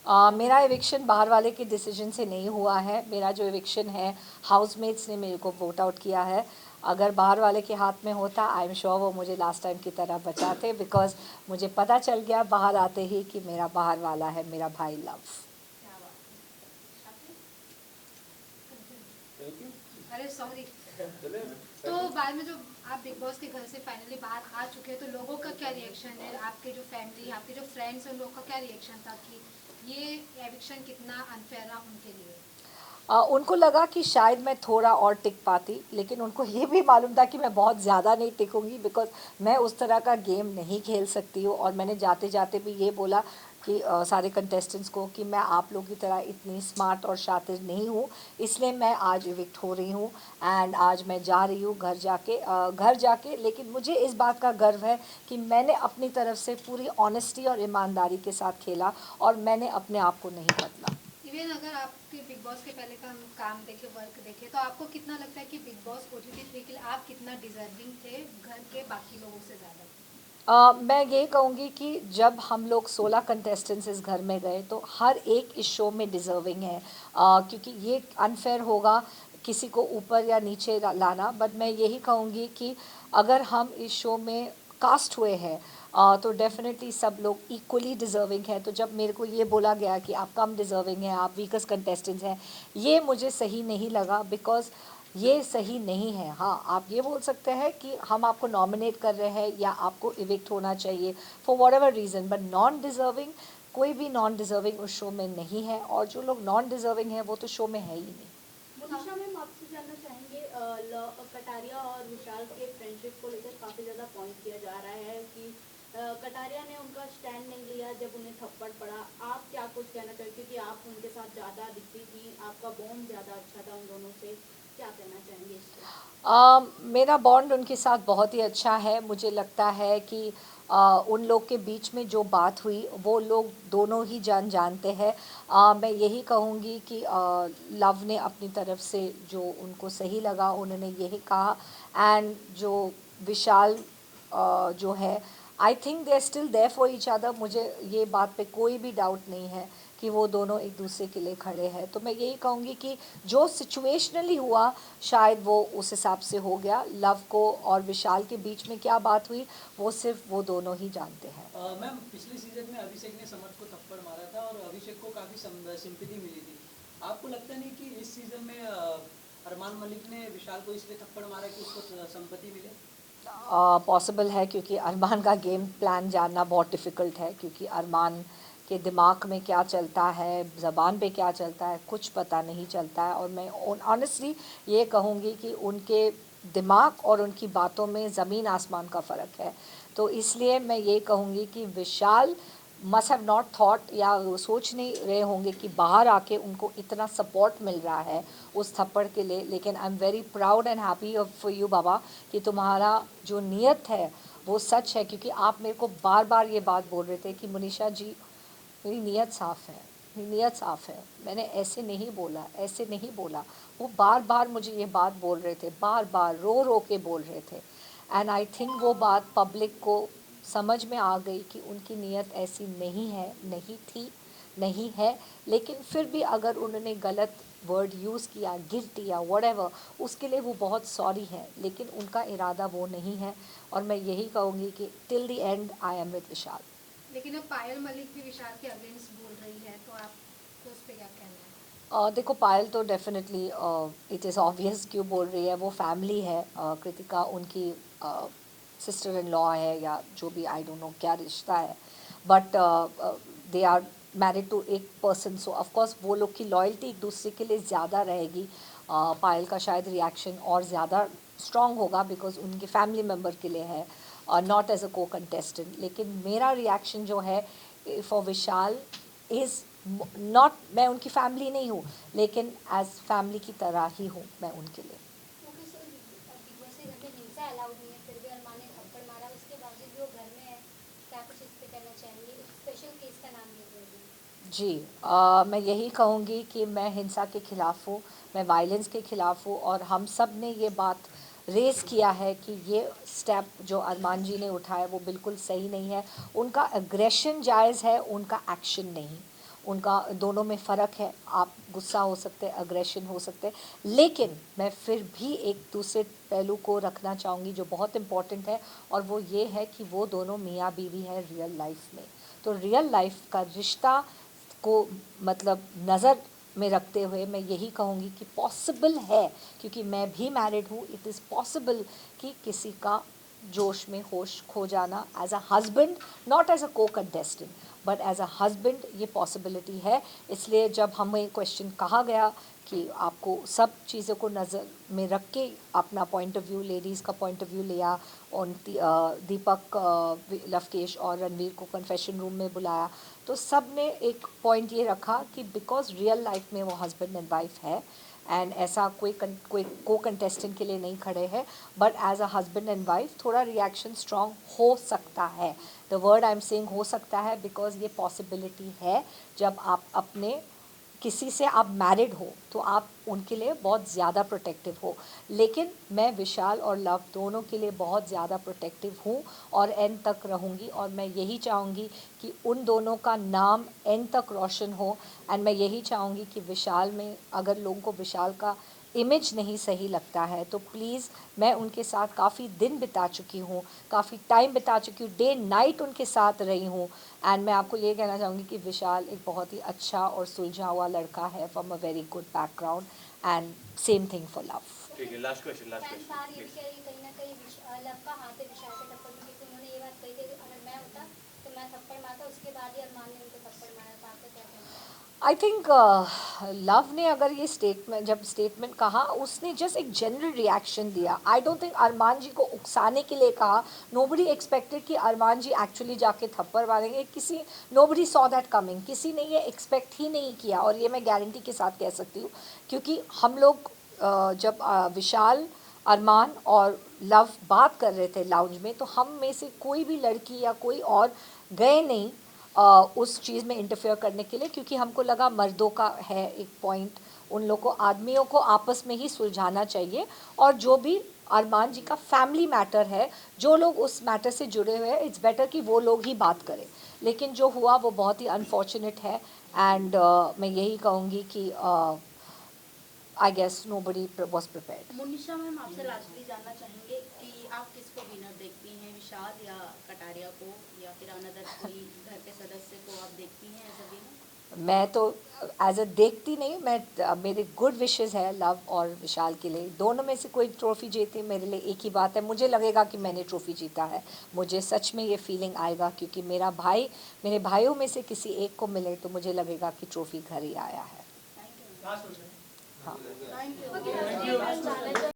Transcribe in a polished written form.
मेरा एविक्शन बाहर वाले के डिसीजन से नहीं हुआ है। मेरा जो एविक्शन है हाउसमेट्स ने मेरे को वोट आउट किया है। अगर बाहर वाले के हाथ में होता आई एम श्योर वो मुझे लास्ट टाइम की तरह बचाते, बिकॉज मुझे पता चल गया बाहर आते ही कि मेरा बाहर वाला है मेरा भाई लव। अरे सॉरी। तो बाद में जो आप बिग बॉस के घर से फाइनली बाहर आ चुके हैं, तो लोगों का क्या रिएक्शन है? आपके जो फैमिली, आपके जो फ्रेंड्स हैं, उन लोगों का क्या रिएक्शन था कि ये एविक्शन कितना अनफेयर रहा उनके लिए? उनको लगा कि शायद मैं थोड़ा और टिक पाती, लेकिन उनको ये भी मालूम था कि मैं बहुत ज़्यादा नहीं टिकूंगी, बिकॉज मैं उस तरह का गेम नहीं खेल सकती हूँ। और मैंने जाते जाते भी ये बोला कि सारे कंटेस्टेंट्स को कि मैं आप लोगों की तरह इतनी स्मार्ट और शातिर नहीं हूँ, इसलिए मैं आज इविक्ट हो रही हूँ। एंड आज मैं जा रही हूँ घर जाके, लेकिन मुझे इस बात का गर्व है कि मैंने अपनी तरफ से पूरी ऑनेस्टी और ईमानदारी के साथ खेला और मैंने अपने आप को नहीं बदला। इवन अगर आपके बिग बॉस के पहले का हम काम देखे, वर्क देखे, तो आपको कितना लगता है कि बिग बॉस OTT3 के लिए आप कितना डिजर्विंग थे घर के बाकी लोगों से ज़्यादा? मैं ये कहूँगी कि जब हम लोग 16 कंटेस्टेंट्स इस घर में गए तो हर एक इस शो में डिज़र्विंग है, क्योंकि ये अनफेयर होगा किसी को ऊपर या नीचे लाना। बट मैं यही कहूँगी कि अगर हम इस शो में कास्ट हुए हैं तो डेफिनेटली सब लोग इक्वली डिज़र्विंग है। तो जब मेरे को ये बोला गया कि आप कम डिज़र्विंग हैं, आप वीकस्ट कंटेस्टेंट्स हैं, ये मुझे सही नहीं लगा, बिकॉज़ ये सही नहीं है। हाँ, आप ये बोल सकते हैं कि हम आपको नॉमिनेट कर रहे हैं या आपको इविक्ट होना चाहिए for what ever reason, but non deserving, कोई भी नॉन डिज़र्विंग उस शो में नहीं है। और जो लोग नॉन डिज़र्विंग हैं वो तो शो में है ही नहीं। मनीषा मैम, आपसे जानना चाहेंगे, कटारिया और विशाल के फ्रेंडशिप को लेकर काफ़ी ज़्यादा पॉइंट किया जा रहा है कि कटारिया ने उनका स्टैंड नहीं लिया जब उन्हें थप्पड़ पड़ा। आप क्या कुछ कहना चाहेंगे, क्योंकि आप उनके साथ ज़्यादा दिखती थी, आपका बॉन्ड ज़्यादा अच्छा था उन दोनों से, क्या कहना चाहेंगे इस पर? मेरा बॉन्ड उनके साथ बहुत ही अच्छा है। मुझे लगता है कि उन लोग के बीच में जो बात हुई वो लोग दोनों ही जानते हैं। मैं यही कहूँगी कि लव ने अपनी तरफ से जो उनको सही लगा उन्होंने यही कहा। एंड जो विशाल जो है, I think they are still there for each other. मुझे ये बात पे कोई भी डाउट नहीं है कि वो दोनों एक दूसरे के लिए खड़े हैं। तो मैं यही कहूँगी कि जो सिचुएशनली हुआ शायद वो उस हिसाब से हो गया। लव को और विशाल के बीच में क्या बात हुई वो सिर्फ वो दोनों ही जानते हैं। मैम, पिछले सीजन में अभिषेक ने समर्थ को थप्पड़ मारा था और अभिषेक को काफ़ी सिंपैथी मिली थी। आपको लगता नहीं कि इस सीजन में अरमान मलिक ने विशाल को इसलिए थप्पड़ मारा कि उसको संपत्ति मिले? पॉसिबल है, क्योंकि अरमान का गेम प्लान जानना बहुत डिफ़िकल्ट है, क्योंकि अरमान के दिमाग में क्या चलता है, ज़बान पे क्या चलता है, कुछ पता नहीं चलता है। और मैं ऑनेस्टली ये कहूँगी कि उनके दिमाग और उनकी बातों में ज़मीन आसमान का फ़र्क है। तो इसलिए मैं ये कहूँगी कि विशाल मस्ट हैव नॉट थॉट या वो सोच नहीं रहे होंगे कि बाहर आके उनको इतना सपोर्ट मिल रहा है उस थप्पड़ के लिए। लेकिन I am very proud and happy for you बाबा कि तुम्हारा जो नीयत है वो सच है, क्योंकि आप मेरे को बार बार ये बात बोल रहे थे कि मनीषा जी मेरी नीयत साफ़ है, मेरी नीयत साफ़ है, मैंने ऐसे नहीं बोला, ऐसे नहीं बोला। वो बार बार मुझे ये बात बोल रहे थे, बार बार रो रो के बोल रहे थे। एंड आई थिंक वो बात पब्लिक को समझ में आ गई कि उनकी नीयत ऐसी नहीं है, नहीं थी, नहीं है। लेकिन फिर भी अगर उन्होंने गलत वर्ड यूज़ किया, गिल्टी या व्हाटएवर, उसके लिए वो बहुत सॉरी है, लेकिन उनका इरादा वो नहीं है। और मैं यही कहूँगी कि till the end I am with Vishal. लेकिन अब पायल मलिक भी विशाल के अगेंस्ट बोल रही है, तो आपको उस पर क्या कहना है? देखो, पायल तो डेफिनेटली इट इज़ ऑब्वियस क्यों बोल रही है, वो फैमिली है। कृतिका उनकी सिस्टर इन लॉ है या जो भी, आई डोंट नो क्या रिश्ता है, but they are married to एक पर्सन, सो ऑफकोर्स वो लोग की लॉयल्टी एक दूसरे के लिए ज़्यादा रहेगी। पायल का शायद रिएक्शन और ज़्यादा स्ट्रॉन्ग होगा बिकॉज उनके फैमिली मेम्बर के लिए है, not as a co contestant. लेकिन मेरा रिएक्शन जो है फॉर विशाल इज़ नॉट, मैं उनकी फैमिली नहीं हूँ, लेकिन एज फैमिली की तरह ही हूँ मैं उनके लिए। क्योंकि सर बिग बॉस के घर में हिंसा अलाउड नहीं है, फिर भी अरमान ने थप्पड़ मारा, उसके बावजूद भी वो घर में है। क्या कुछ इस पे कहना चाहेंगे? एक स्पेशल केस का नाम ले दिया गया। जी, मैं यही कहूँगी कि मैं हिंसा के ख़िलाफ़ हूँ, मैं वायलेंस के ख़िलाफ़ हूँ। और हम सब ने ये बात रेज़ किया है कि ये स्टेप जो अरमान जी ने उठाया वो बिल्कुल सही नहीं है। उनका एग्रेशन जायज़ है, उनका एक्शन नहीं। उनका दोनों में फ़र्क है, आप गुस्सा हो सकते हैं, अग्रेशन हो सकते हैं, लेकिन मैं फिर भी एक दूसरे पहलू को रखना चाहूँगी जो बहुत इम्पॉर्टेंट है, और वो ये है कि वो दोनों मियाँ बीवी हैं रियल लाइफ में। तो रियल लाइफ का रिश्ता को मतलब नज़र में रखते हुए मैं यही कहूँगी कि पॉसिबल है, क्योंकि मैं भी मैरिड हूँ, इट इज़ पॉसिबल कि किसी का जोश में होश खो जाना as a husband, not as a co contestant but as a husband, ये पॉसिबिलिटी है। इसलिए जब हमें क्वेश्चन कहा गया कि आपको सब चीज़ों को नज़र में रख के अपना पॉइंट ऑफ व्यू, लेडीज़ का पॉइंट ऑफ व्यू लिया, और दीपक, लवकेश और रणवीर को कन्फेशन रूम में बुलाया, तो सब ने एक पॉइंट ये रखा कि बिकॉज रियल लाइफ में वो हस्बैंड एंड वाइफ है, एंड ऐसा कोई को कंटेस्टेंट के लिए नहीं खड़े हैं, but as a husband and wife थोड़ा रिएक्शन स्ट्रॉन्ग हो सकता है। The word I am saying हो सकता है बिकॉज ये पॉसिबिलिटी है। जब आप अपने किसी से आप मैरिड हो तो आप उनके लिए बहुत ज़्यादा प्रोटेक्टिव हो, लेकिन मैं विशाल और लव दोनों के लिए बहुत ज़्यादा प्रोटेक्टिव हूँ और एंड तक रहूँगी, और मैं यही चाहूँगी कि उन दोनों का नाम एंड तक रोशन हो। एंड मैं यही चाहूँगी कि विशाल में अगर लोगों को विशाल का इमेज नहीं सही लगता है तो प्लीज़, मैं उनके साथ काफ़ी दिन बिता चुकी हूँ, काफ़ी टाइम बिता चुकी हूँ, डे नाइट उनके साथ रही हूँ, एंड मैं आपको ये कहना चाहूँगी कि विशाल एक बहुत ही अच्छा और सुलझा हुआ लड़का है from a very good background, and same thing for love. ठीक है, लास्ट क्वेश्चन फैंस बाहर ये भी प्लीज। कह रही है कहीं ना कहीं लव का हाथ है विशाल के टक्कर में, क्योंकि उन्होंने ये बात कही थी कि अगर मैं होता तो मैं थप्पड़ मारता, उसके बाद ही अरमान ने उनको थप्पड़ मारा। तो आपका क्या कहना है? आई थिंक लव ने अगर ये स्टेटमेंट, जब स्टेटमेंट कहा, उसने जस्ट एक जनरल रिएक्शन दिया। आई डोंट थिंक अरमान जी को उकसाने के लिए कहा। नोबडी एक्सपेक्टेड कि अरमान जी एक्चुअली जाके थप्पड़ मारेंगे, नोबडी सॉ दैट कमिंग, किसी ने ये एक्सपेक्ट ही नहीं किया, और ये मैं गारंटी के साथ कह सकती हूँ, क्योंकि हम लोग जब विशाल, अरमान और लव बात कर रहे थे लाउंज में, तो हम में से कोई भी लड़की या कोई और गए नहीं उस चीज़ में इंटरफेयर करने के लिए, क्योंकि हमको लगा मर्दों का है एक पॉइंट, उन लोगों को, आदमियों को आपस में ही सुलझाना चाहिए, और जो भी अरमान जी का फैमिली मैटर है, जो लोग उस मैटर से जुड़े हुए हैं, इट्स बेटर कि वो लोग ही बात करें। लेकिन जो हुआ वो बहुत ही अनफॉर्चुनेट है, एंड मैं यही कहूँगी कि I guess nobody was prepared. Munisha ma'am, आपसे लास्टली जानना चाहेंगे कि आप किसको विनर देखती हैं, विशाल या कटारिया को, या फिर अनदर कोई घर के सदस्य को आप देखती हैं एज अ विनर? मैं तो एज अ देखती नहीं, मैं मेरे गुड विशेस है लव और विशाल के लिए, दोनों में से कोई ट्रॉफी जीते मेरे लिए एक ही बात है, मुझे लगेगा कि मैंने ट्रॉफी जीता है, मुझे सच में ये फीलिंग आएगा, क्योंकि मेरे भाइयों में से किसी एक को मिले तो मुझे लगेगा कि ट्रॉफी घर ही आया है। Last question. हाँ। Thank you.